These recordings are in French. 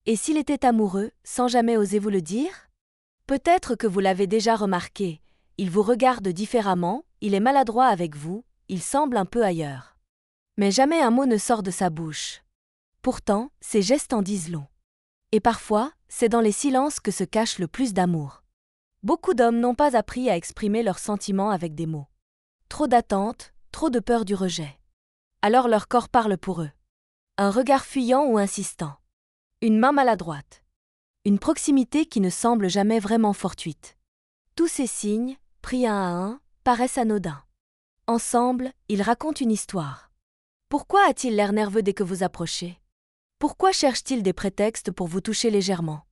Et s'il était amoureux, sans jamais oser vous le dire? Peut-être que vous l'avez déjà remarqué, il vous regarde différemment, il est maladroit avec vous, il semble un peu ailleurs. Mais jamais un mot ne sort de sa bouche. Pourtant, ses gestes en disent long. Et parfois, c'est dans les silences que se cache le plus d'amour. Beaucoup d'hommes n'ont pas appris à exprimer leurs sentiments avec des mots. Trop d'attentes, trop de peur du rejet. Alors leur corps parle pour eux. Un regard fuyant ou insistant. Une main maladroite. Une proximité qui ne semble jamais vraiment fortuite. Tous ces signes, pris un à un, paraissent anodins. Ensemble, ils racontent une histoire. Pourquoi a-t-il l'air nerveux dès que vous approchez? Pourquoi cherche-t-il des prétextes pour vous toucher légèrement?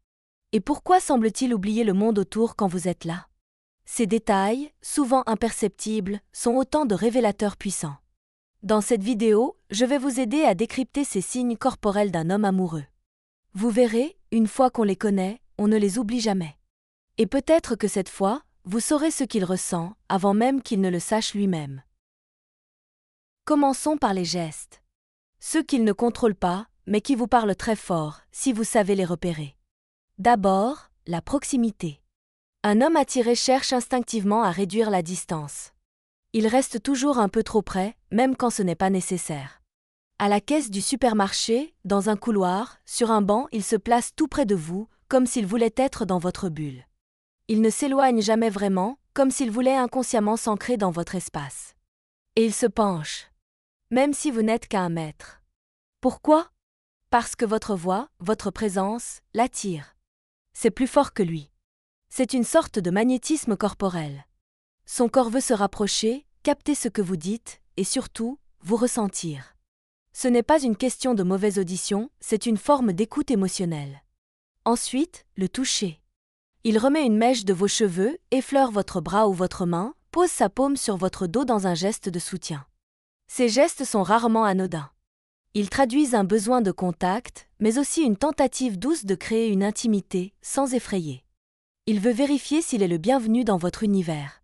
Et pourquoi semble-t-il oublier le monde autour quand vous êtes là? Ces détails, souvent imperceptibles, sont autant de révélateurs puissants. Dans cette vidéo, je vais vous aider à décrypter ces signes corporels d'un homme amoureux. Vous verrez, une fois qu'on les connaît, on ne les oublie jamais. Et peut-être que cette fois, vous saurez ce qu'il ressent, avant même qu'il ne le sache lui-même. Commençons par les gestes. Ceux qu'il ne contrôle pas, mais qui vous parlent très fort, si vous savez les repérer. D'abord, la proximité. Un homme attiré cherche instinctivement à réduire la distance. Il reste toujours un peu trop près, même quand ce n'est pas nécessaire. À la caisse du supermarché, dans un couloir, sur un banc, il se place tout près de vous, comme s'il voulait être dans votre bulle. Il ne s'éloigne jamais vraiment, comme s'il voulait inconsciemment s'ancrer dans votre espace. Et il se penche, même si vous n'êtes qu'à 1 mètre. Pourquoi? Parce que votre voix, votre présence, l'attire. C'est plus fort que lui. C'est une sorte de magnétisme corporel. Son corps veut se rapprocher, capter ce que vous dites, et surtout, vous ressentir. Ce n'est pas une question de mauvaise audition, c'est une forme d'écoute émotionnelle. Ensuite, le toucher. Il remet une mèche de vos cheveux, effleure votre bras ou votre main, pose sa paume sur votre dos dans un geste de soutien. Ces gestes sont rarement anodins. Ils traduisent un besoin de contact, mais aussi une tentative douce de créer une intimité, sans effrayer. Il veut vérifier s'il est le bienvenu dans votre univers.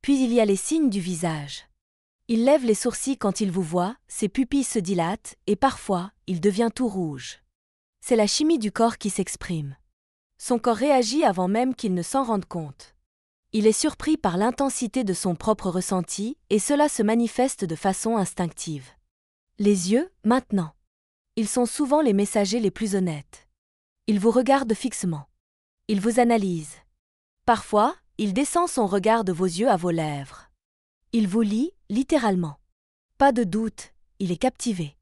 Puis il y a les signes du visage. Il lève les sourcils quand il vous voit, ses pupilles se dilatent, et parfois, il devient tout rouge. C'est la chimie du corps qui s'exprime. Son corps réagit avant même qu'il ne s'en rende compte. Il est surpris par l'intensité de son propre ressenti, et cela se manifeste de façon instinctive. Les yeux, maintenant. Ils sont souvent les messagers les plus honnêtes. Il vous regarde fixement. Il vous analyse. Parfois, il descend son regard de vos yeux à vos lèvres. Il vous lit, littéralement. Pas de doute, il est captivé.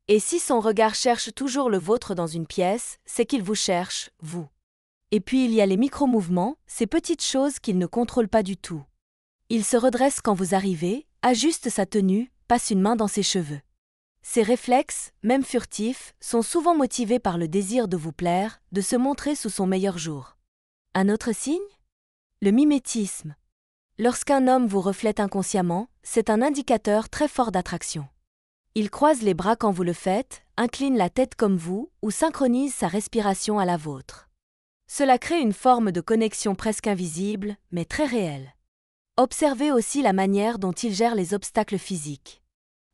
Et si son regard cherche toujours le vôtre dans une pièce, c'est qu'il vous cherche, vous. Et puis il y a les micro-mouvements, ces petites choses qu'il ne contrôle pas du tout. Il se redresse quand vous arrivez, ajuste sa tenue, passe une main dans ses cheveux. Ces réflexes, même furtifs, sont souvent motivés par le désir de vous plaire, de se montrer sous son meilleur jour. Un autre signe? Le mimétisme. Lorsqu'un homme vous reflète inconsciemment, c'est un indicateur très fort d'attraction. Il croise les bras quand vous le faites, incline la tête comme vous, ou synchronise sa respiration à la vôtre. Cela crée une forme de connexion presque invisible, mais très réelle. Observez aussi la manière dont il gère les obstacles physiques.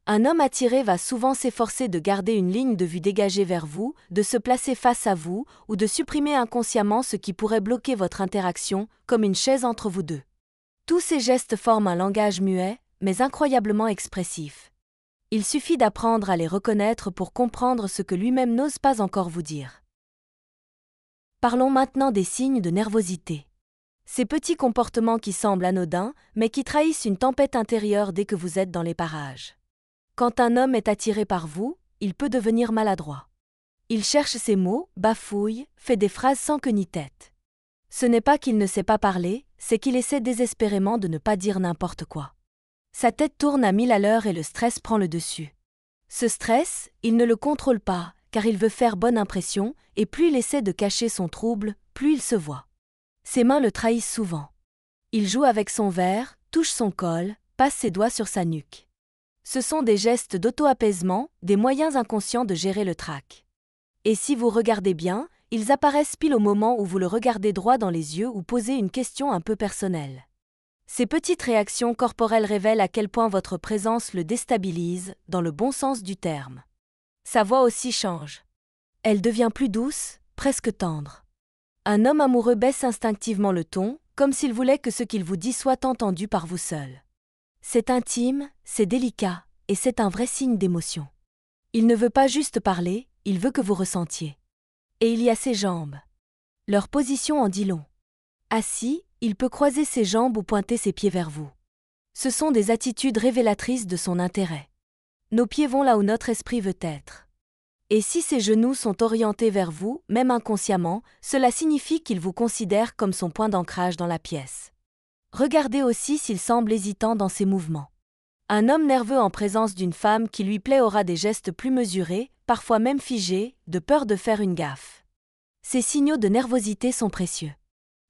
Un homme attiré va souvent s'efforcer de garder une ligne de vue dégagée vers vous, de se placer face à vous, ou de supprimer inconsciemment ce qui pourrait bloquer votre interaction, comme une chaise entre vous deux. Tous ces gestes forment un langage muet, mais incroyablement expressif. Il suffit d'apprendre à les reconnaître pour comprendre ce que lui-même n'ose pas encore vous dire. Parlons maintenant des signes de nervosité. Ces petits comportements qui semblent anodins, mais qui trahissent une tempête intérieure dès que vous êtes dans les parages. Quand un homme est attiré par vous, il peut devenir maladroit. Il cherche ses mots, bafouille, fait des phrases sans queue ni tête. Ce n'est pas qu'il ne sait pas parler, c'est qu'il essaie désespérément de ne pas dire n'importe quoi. Sa tête tourne à 1000 à l'heure et le stress prend le dessus. Ce stress, il ne le contrôle pas, car il veut faire bonne impression, et plus il essaie de cacher son trouble, plus il se voit. Ses mains le trahissent souvent. Il joue avec son verre, touche son col, passe ses doigts sur sa nuque. Ce sont des gestes d'auto-apaisement, des moyens inconscients de gérer le trac. Et si vous regardez bien, ils apparaissent pile au moment où vous le regardez droit dans les yeux ou posez une question un peu personnelle. Ces petites réactions corporelles révèlent à quel point votre présence le déstabilise, dans le bon sens du terme. Sa voix aussi change. Elle devient plus douce, presque tendre. Un homme amoureux baisse instinctivement le ton, comme s'il voulait que ce qu'il vous dit soit entendu par vous seul. C'est intime, c'est délicat, et c'est un vrai signe d'émotion. Il ne veut pas juste parler, il veut que vous ressentiez. Et il y a ses jambes. Leur position en dit long. Assis, il peut croiser ses jambes ou pointer ses pieds vers vous. Ce sont des attitudes révélatrices de son intérêt. Nos pieds vont là où notre esprit veut être. Et si ses genoux sont orientés vers vous, même inconsciemment, cela signifie qu'il vous considère comme son point d'ancrage dans la pièce. Regardez aussi s'il semble hésitant dans ses mouvements. Un homme nerveux en présence d'une femme qui lui plaît aura des gestes plus mesurés, parfois même figés, de peur de faire une gaffe. Ces signaux de nervosité sont précieux.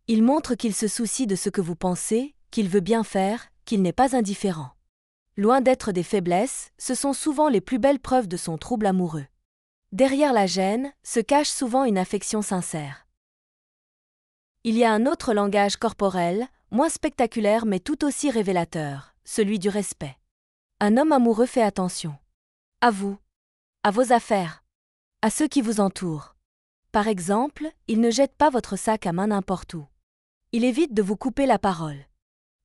Ils montrent qu'il se soucie de ce que vous pensez, qu'il veut bien faire, qu'il n'est pas indifférent. Loin d'être des faiblesses, ce sont souvent les plus belles preuves de son trouble amoureux. Derrière la gêne, se cache souvent une affection sincère. Il y a un autre langage corporel, moins spectaculaire mais tout aussi révélateur, celui du respect. Un homme amoureux fait attention. À vous. À vos affaires. À ceux qui vous entourent. Par exemple, il ne jette pas votre sac à main n'importe où. Il évite de vous couper la parole.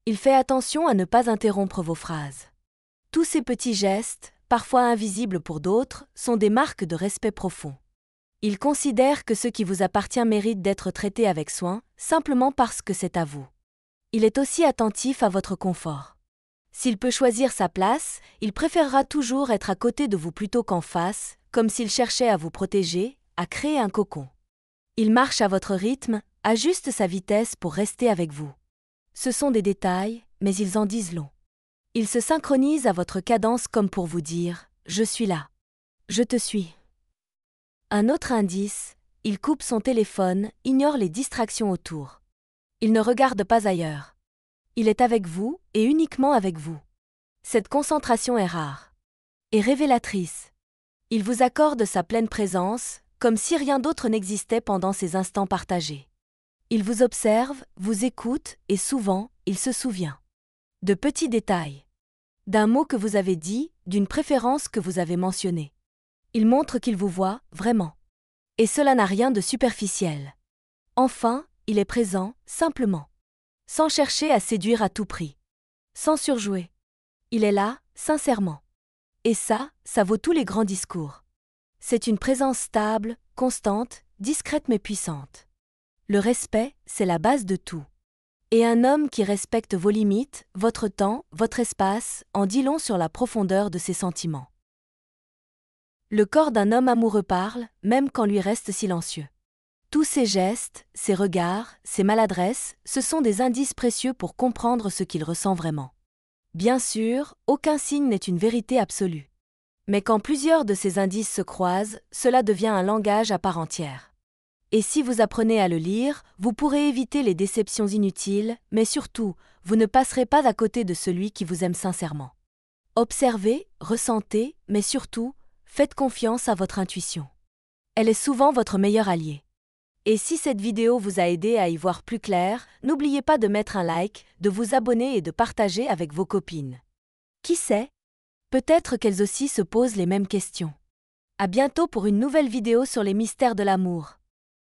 Il fait attention à ne pas interrompre vos phrases. Tous ces petits gestes, parfois invisibles pour d'autres, sont des marques de respect profond. Il considère que ce qui vous appartient mérite d'être traité avec soin, simplement parce que c'est à vous. Il est aussi attentif à votre confort. S'il peut choisir sa place, il préférera toujours être à côté de vous plutôt qu'en face, comme s'il cherchait à vous protéger, à créer un cocon. Il marche à votre rythme, ajuste sa vitesse pour rester avec vous. Ce sont des détails, mais ils en disent long. Il se synchronise à votre cadence comme pour vous dire « Je suis là. Je te suis ». Un autre indice, il coupe son téléphone, ignore les distractions autour. Il ne regarde pas ailleurs. Il est avec vous et uniquement avec vous. Cette concentration est rare et révélatrice. Il vous accorde sa pleine présence, comme si rien d'autre n'existait pendant ces instants partagés. Il vous observe, vous écoute et souvent, il se souvient. De petits détails. D'un mot que vous avez dit, d'une préférence que vous avez mentionnée. Il montre qu'il vous voit, vraiment. Et cela n'a rien de superficiel. Enfin, il est présent, simplement. Sans chercher à séduire à tout prix. Sans surjouer. Il est là, sincèrement. Et ça vaut tous les grands discours. C'est une présence stable, constante, discrète mais puissante. Le respect, c'est la base de tout. Et un homme qui respecte vos limites, votre temps, votre espace, en dit long sur la profondeur de ses sentiments. Le corps d'un homme amoureux parle, même quand lui reste silencieux. Tous ses gestes, ses regards, ses maladresses, ce sont des indices précieux pour comprendre ce qu'il ressent vraiment. Bien sûr, aucun signe n'est une vérité absolue. Mais quand plusieurs de ces indices se croisent, cela devient un langage à part entière. Et si vous apprenez à le lire, vous pourrez éviter les déceptions inutiles, mais surtout, vous ne passerez pas à côté de celui qui vous aime sincèrement. Observez, ressentez, mais surtout, faites confiance à votre intuition. Elle est souvent votre meilleur allié. Et si cette vidéo vous a aidé à y voir plus clair, n'oubliez pas de mettre un like, de vous abonner et de partager avec vos copines. Qui sait? Peut-être qu'elles aussi se posent les mêmes questions. À bientôt pour une nouvelle vidéo sur les mystères de l'amour.